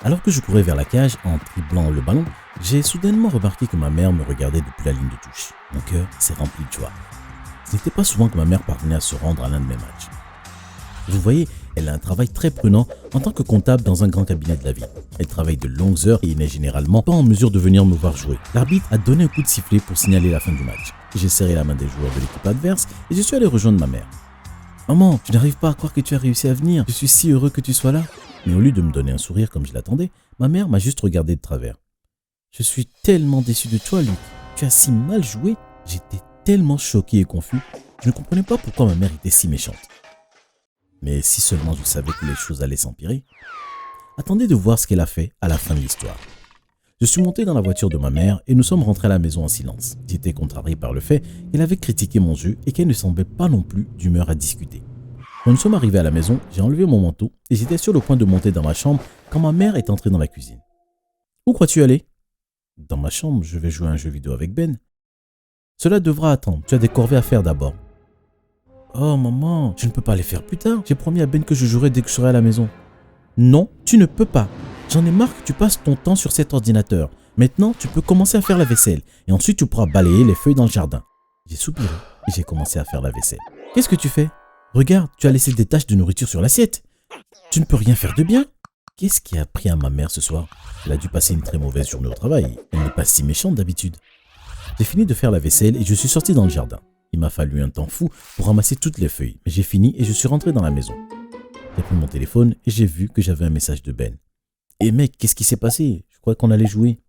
Alors que je courais vers la cage en dribblant le ballon, j'ai soudainement remarqué que ma mère me regardait depuis la ligne de touche. Mon cœur s'est rempli de joie. Ce n'était pas souvent que ma mère parvenait à se rendre à l'un de mes matchs. Vous voyez, elle a un travail très prenant en tant que comptable dans un grand cabinet de la ville. Elle travaille de longues heures et n'est généralement pas en mesure de venir me voir jouer. L'arbitre a donné un coup de sifflet pour signaler la fin du match. J'ai serré la main des joueurs de l'équipe adverse et je suis allé rejoindre ma mère. « Maman, je n'arrive pas à croire que tu as réussi à venir. Je suis si heureux que tu sois là. » Mais au lieu de me donner un sourire comme je l'attendais, ma mère m'a juste regardé de travers. « Je suis tellement déçu de toi, Luc. Tu as si mal joué. » J'étais tellement choqué et confus. Je ne comprenais pas pourquoi ma mère était si méchante. Mais si seulement je savais que les choses allaient s'empirer. Attendez de voir ce qu'elle a fait à la fin de l'histoire. Je suis monté dans la voiture de ma mère et nous sommes rentrés à la maison en silence. J'étais contrarié par le fait qu'elle avait critiqué mon jeu et qu'elle ne semblait pas non plus d'humeur à discuter. Quand nous sommes arrivés à la maison, j'ai enlevé mon manteau et j'étais sur le point de monter dans ma chambre quand ma mère est entrée dans la cuisine. « Où crois-tu aller ?»« Dans ma chambre, je vais jouer à un jeu vidéo avec Ben. »« Cela devra attendre, tu as des corvées à faire d'abord. »« Oh maman, je ne peux pas les faire plus tard. J'ai promis à Ben que je jouerai dès que je serai à la maison. »« Non, tu ne peux pas. J'en ai marre que tu passes ton temps sur cet ordinateur. Maintenant, tu peux commencer à faire la vaisselle et ensuite tu pourras balayer les feuilles dans le jardin. » J'ai soupiré et j'ai commencé à faire la vaisselle. « Qu'est-ce que tu fais ? Regarde, tu as laissé des taches de nourriture sur l'assiette. Tu ne peux rien faire de bien. » Qu'est-ce qui a pris à ma mère ce soir ? Elle a dû passer une très mauvaise journée au travail. Elle n'est pas si méchante d'habitude. J'ai fini de faire la vaisselle et je suis sorti dans le jardin. Il m'a fallu un temps fou pour ramasser toutes les feuilles, mais j'ai fini et je suis rentré dans la maison. J'ai pris mon téléphone et j'ai vu que j'avais un message de Ben. « Eh mec, qu'est-ce qui s'est passé ? Je croyais qu'on allait jouer. »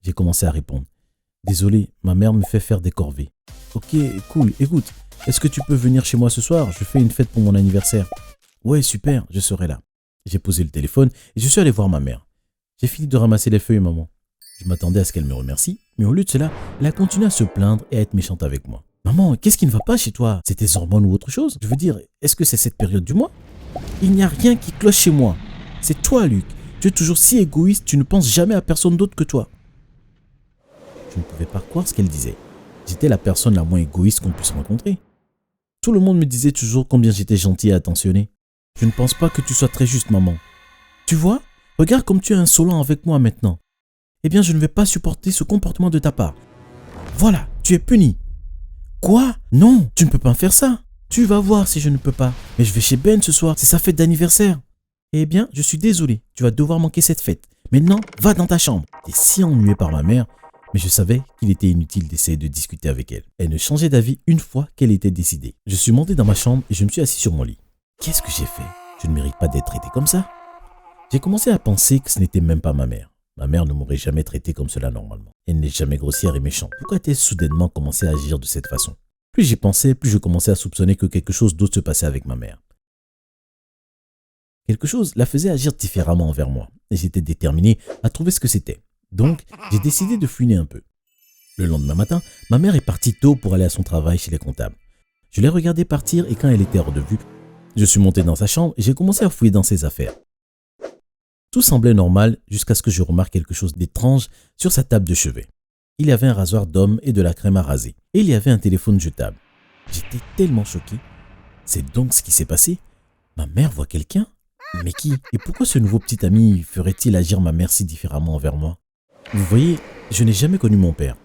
J'ai commencé à répondre. « Désolé, ma mère me fait faire des corvées. »« Ok, cool, écoute, est-ce que tu peux venir chez moi ce soir ? Je fais une fête pour mon anniversaire. »« Ouais, super, je serai là. » J'ai posé le téléphone et je suis allé voir ma mère. « J'ai fini de ramasser les feuilles, maman. » Je m'attendais à ce qu'elle me remercie, mais au lieu de cela, elle a continué à se plaindre et à être méchante avec moi. « Maman, qu'est-ce qui ne va pas chez toi ? C'est tes hormones ou autre chose ? Je veux dire, est-ce que c'est cette période du mois ? Il n'y a rien qui cloche chez moi. C'est toi, Luc. Tu es toujours si égoïste, tu ne penses jamais à personne d'autre que toi. » Je ne pouvais pas croire ce qu'elle disait. J'étais la personne la moins égoïste qu'on puisse rencontrer. Tout le monde me disait toujours combien j'étais gentil et attentionné. Je ne pense pas que tu sois très juste, maman. Tu vois, regarde comme tu es insolent avec moi maintenant. Eh bien, je ne vais pas supporter ce comportement de ta part. Voilà, tu es puni. Quoi ? Non, tu ne peux pas faire ça. Tu vas voir si je ne peux pas. Mais je vais chez Ben ce soir, c'est sa fête d'anniversaire. Eh bien, je suis désolé, tu vas devoir manquer cette fête. Maintenant, va dans ta chambre. J'étais si ennuyé par ma mère, mais je savais qu'il était inutile d'essayer de discuter avec elle. Elle ne changeait d'avis une fois qu'elle était décidée. Je suis monté dans ma chambre et je me suis assis sur mon lit. Qu'est-ce que j'ai fait ? Je ne mérite pas d'être traité comme ça. J'ai commencé à penser que ce n'était même pas ma mère. Ma mère ne m'aurait jamais traité comme cela normalement. Elle n'est jamais grossière et méchante. Pourquoi a-t-elle soudainement commencé à agir de cette façon ? Plus j'y pensais, plus je commençais à soupçonner que quelque chose d'autre se passait avec ma mère. Quelque chose la faisait agir différemment envers moi et j'étais déterminé à trouver ce que c'était. Donc, j'ai décidé de fouiner un peu. Le lendemain matin, ma mère est partie tôt pour aller à son travail chez les comptables. Je l'ai regardée partir et quand elle était hors de vue, je suis monté dans sa chambre et j'ai commencé à fouiller dans ses affaires. Tout semblait normal jusqu'à ce que je remarque quelque chose d'étrange sur sa table de chevet. Il y avait un rasoir d'homme et de la crème à raser. Et il y avait un téléphone jetable. J'étais tellement choqué. C'est donc ce qui s'est passé ? Ma mère voit quelqu'un ? Mais qui ? Et pourquoi ce nouveau petit ami ferait-il agir ma mère si différemment envers moi ? Vous voyez, je n'ai jamais connu mon père.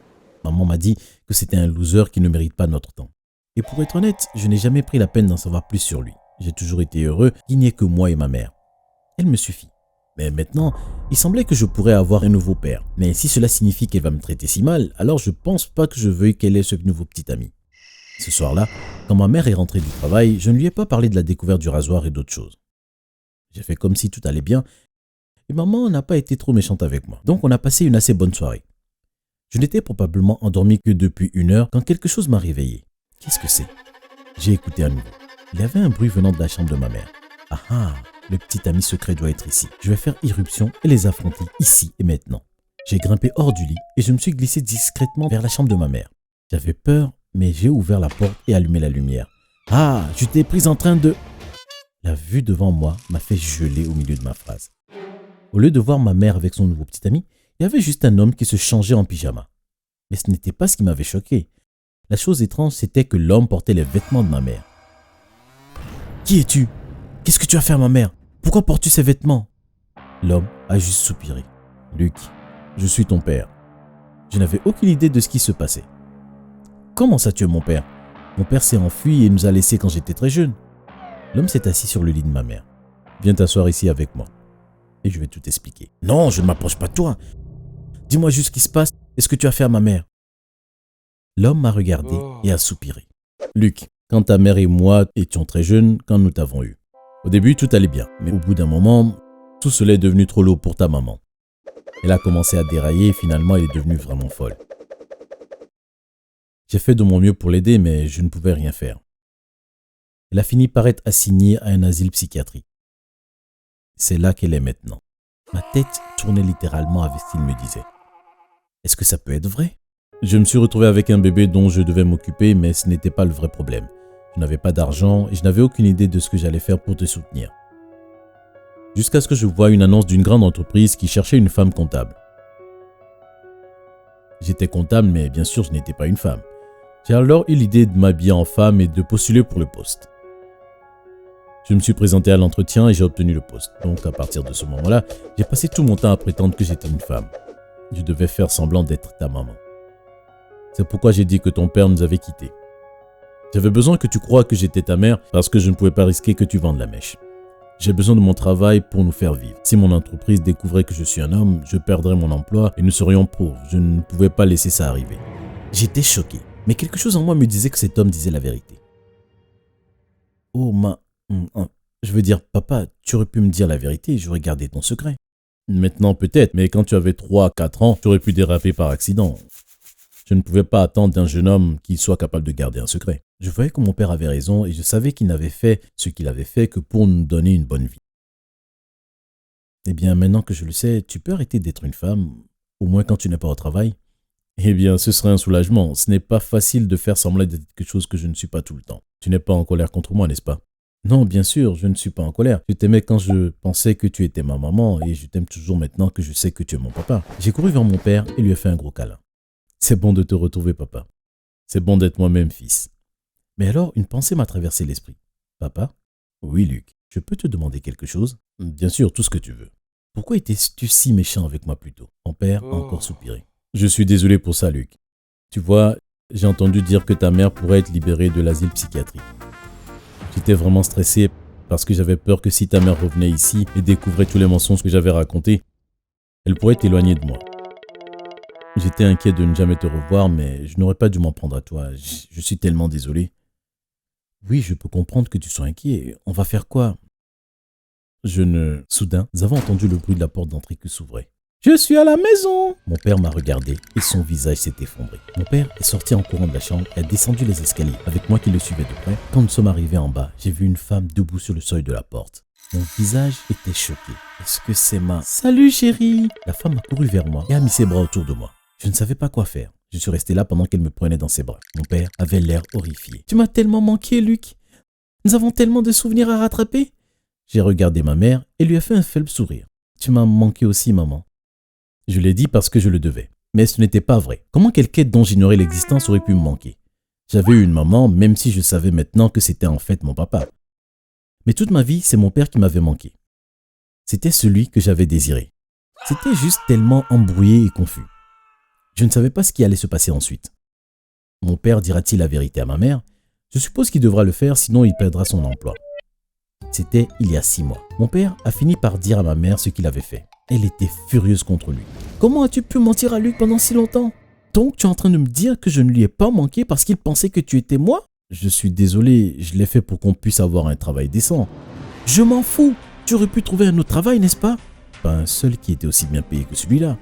Maman m'a dit que c'était un loser qui ne mérite pas notre temps. Et pour être honnête, je n'ai jamais pris la peine d'en savoir plus sur lui. J'ai toujours été heureux qu'il n'y ait que moi et ma mère. Elle me suffit. Mais maintenant, il semblait que je pourrais avoir un nouveau père. Mais si cela signifie qu'elle va me traiter si mal, alors je pense pas que je veuille qu'elle ait ce nouveau petit ami. Ce soir-là, quand ma mère est rentrée du travail, je ne lui ai pas parlé de la découverte du rasoir et d'autres choses. J'ai fait comme si tout allait bien et maman n'a pas été trop méchante avec moi. Donc on a passé une assez bonne soirée. Je n'étais probablement endormi que depuis 1 heure quand quelque chose m'a réveillé. Qu'est-ce que c'est ? J'ai écouté à nouveau. Il y avait un bruit venant de la chambre de ma mère. Ah ah, le petit ami secret doit être ici. Je vais faire irruption et les affronter ici et maintenant. J'ai grimpé hors du lit et je me suis glissé discrètement vers la chambre de ma mère. J'avais peur, mais j'ai ouvert la porte et allumé la lumière. Ah, je t'ai prise en train de... La vue devant moi m'a fait geler au milieu de ma phrase. Au lieu de voir ma mère avec son nouveau petit ami, il y avait juste un homme qui se changeait en pyjama. Mais ce n'était pas ce qui m'avait choqué. La chose étrange, c'était que l'homme portait les vêtements de ma mère. « Qui es-tu ? Qu'est-ce que tu as fait à ma mère ? Pourquoi portes-tu ces vêtements ?» L'homme a juste soupiré. Luc, je suis ton père. Je n'avais aucune idée de ce qui se passait. Comment ça tu es mon père? Mon père s'est enfui et nous a laissés quand j'étais très jeune. L'homme s'est assis sur le lit de ma mère. Viens t'asseoir ici avec moi. Et je vais tout expliquer. Non, je ne m'approche pas de toi. Dis-moi juste ce qui se passe et ce que tu as fait à ma mère. L'homme m'a regardé et a soupiré. Luc, quand ta mère et moi étions très jeunes, quand nous t'avons eu. Au début, tout allait bien. Mais au bout d'un moment, tout cela est devenu trop lourd pour ta maman. Elle a commencé à dérailler et finalement, elle est devenue vraiment folle. J'ai fait de mon mieux pour l'aider, mais je ne pouvais rien faire. Elle a fini par être assignée à un asile psychiatrique. C'est là qu'elle est maintenant. Ma tête tournait littéralement avec ce qu'il me disait. Est-ce que ça peut être vrai? Je me suis retrouvé avec un bébé dont je devais m'occuper, mais ce n'était pas le vrai problème. Je n'avais pas d'argent et je n'avais aucune idée de ce que j'allais faire pour te soutenir. Jusqu'à ce que je voie une annonce d'une grande entreprise qui cherchait une femme comptable. J'étais comptable, mais bien sûr, je n'étais pas une femme. J'ai alors eu l'idée de m'habiller en femme et de postuler pour le poste. Je me suis présenté à l'entretien et j'ai obtenu le poste. Donc, à partir de ce moment-là, j'ai passé tout mon temps à prétendre que j'étais une femme. Je devais faire semblant d'être ta maman. C'est pourquoi j'ai dit que ton père nous avait quittés. J'avais besoin que tu croies que j'étais ta mère parce que je ne pouvais pas risquer que tu vendes la mèche. J'ai besoin de mon travail pour nous faire vivre. Si mon entreprise découvrait que je suis un homme, je perdrais mon emploi et nous serions pauvres. Je ne pouvais pas laisser ça arriver. J'étais choqué, mais quelque chose en moi me disait que cet homme disait la vérité. Oh, je veux dire, papa, tu aurais pu me dire la vérité et j'aurais gardé ton secret. Maintenant peut-être, mais quand tu avais 3 à 4 ans, tu aurais pu déraper par accident. Je ne pouvais pas attendre d'un jeune homme qu'il soit capable de garder un secret. Je voyais que mon père avait raison et je savais qu'il n'avait fait ce qu'il avait fait que pour nous donner une bonne vie. Eh bien, maintenant que je le sais, tu peux arrêter d'être une femme, au moins quand tu n'es pas au travail. Eh bien, ce serait un soulagement. Ce n'est pas facile de faire semblant d'être quelque chose que je ne suis pas tout le temps. Tu n'es pas en colère contre moi, n'est-ce pas? Non, bien sûr, je ne suis pas en colère. Je t'aimais quand je pensais que tu étais ma maman et je t'aime toujours maintenant que je sais que tu es mon papa. J'ai couru vers mon père et lui ai fait un gros câlin. C'est bon de te retrouver, papa. C'est bon d'être moi-même, fils. Mais alors, une pensée m'a traversé l'esprit. Papa? Oui, Luc. Je peux te demander quelque chose? Bien sûr, tout ce que tu veux. Pourquoi étais-tu si méchant avec moi plus tôt? Mon père a encore soupiré. Je suis désolé pour ça, Luc. Tu vois, j'ai entendu dire que ta mère pourrait être libérée de l'asile psychiatrique. J'étais vraiment stressé parce que j'avais peur que si ta mère revenait ici et découvrait tous les mensonges que j'avais racontés, elle pourrait t'éloigner de moi. J'étais inquiet de ne jamais te revoir, mais je n'aurais pas dû m'en prendre à toi. Je suis tellement désolé. Oui, je peux comprendre que tu sois inquiet. On va faire quoi? Soudain, nous avons entendu le bruit de la porte d'entrée qui s'ouvrait. Je suis à la maison! Mon père m'a regardé et son visage s'est effondré. Mon père est sorti en courant de la chambre et a descendu les escaliers, avec moi qui le suivais de près. Quand nous sommes arrivés en bas, j'ai vu une femme debout sur le seuil de la porte. Mon visage était choqué. Est-ce que c'est ma... Salut chérie! La femme a couru vers moi et a mis ses bras autour de moi. Je ne savais pas quoi faire. Je suis resté là pendant qu'elle me prenait dans ses bras. Mon père avait l'air horrifié. Tu m'as tellement manqué, Luc. Nous avons tellement de souvenirs à rattraper. J'ai regardé ma mère et lui ai fait un faible sourire. Tu m'as manqué aussi, maman. Je l'ai dit parce que je le devais. Mais ce n'était pas vrai. Comment quelqu'un dont j'ignorais l'existence aurait pu me manquer? J'avais eu une maman, même si je savais maintenant que c'était en fait mon papa. Mais toute ma vie, c'est mon père qui m'avait manqué. C'était celui que j'avais désiré. C'était juste tellement embrouillé et confus. Je ne savais pas ce qui allait se passer ensuite. Mon père dira-t-il la vérité à ma mère? Je suppose qu'il devra le faire, sinon il perdra son emploi. C'était il y a 6 mois. Mon père a fini par dire à ma mère ce qu'il avait fait. Elle était furieuse contre lui. Comment as-tu pu mentir à Luc pendant si longtemps? Donc tu es en train de me dire que je ne lui ai pas manqué parce qu'il pensait que tu étais moi? Je suis désolé, je l'ai fait pour qu'on puisse avoir un travail décent. Je m'en fous. Tu aurais pu trouver un autre travail, n'est-ce pas? Pas un seul qui était aussi bien payé que celui-là.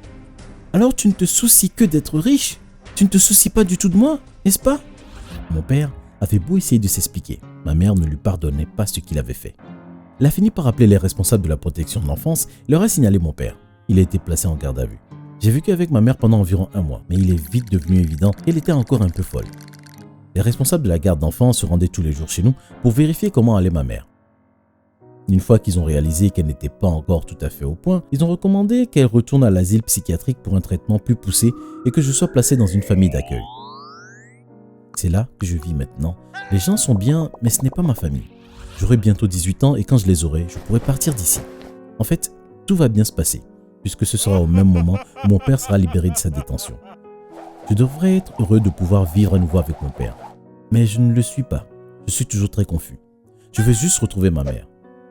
Alors tu ne te soucies que d'être riche? Tu ne te soucies pas du tout de moi, n'est-ce pas? Mon père avait beau essayer de s'expliquer. Ma mère ne lui pardonnait pas ce qu'il avait fait. Elle a fini par appeler les responsables de la protection de l'enfance et leur a signalé mon père. Il a été placé en garde à vue. J'ai vécu avec ma mère pendant environ 1 mois, mais il est vite devenu évident qu'elle était encore un peu folle. Les responsables de la garde d'enfants se rendaient tous les jours chez nous pour vérifier comment allait ma mère. Une fois qu'ils ont réalisé qu'elle n'était pas encore tout à fait au point, ils ont recommandé qu'elle retourne à l'asile psychiatrique pour un traitement plus poussé et que je sois placé dans une famille d'accueil. C'est là que je vis maintenant. Les gens sont bien, mais ce n'est pas ma famille. J'aurai bientôt 18 ans et quand je les aurai, je pourrai partir d'ici. En fait, tout va bien se passer, puisque ce sera au même moment où mon père sera libéré de sa détention. Je devrais être heureux de pouvoir vivre à nouveau avec mon père. Mais je ne le suis pas. Je suis toujours très confus. Je veux juste retrouver ma mère.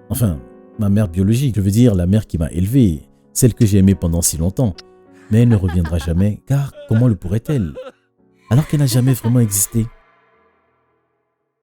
Enfin, ma mère biologique, je veux dire la mère qui m'a élevé, celle que j'ai aimée pendant si longtemps. Mais elle ne reviendra jamais, car comment le pourrait-elle? Alors qu'elle n'a jamais vraiment existé.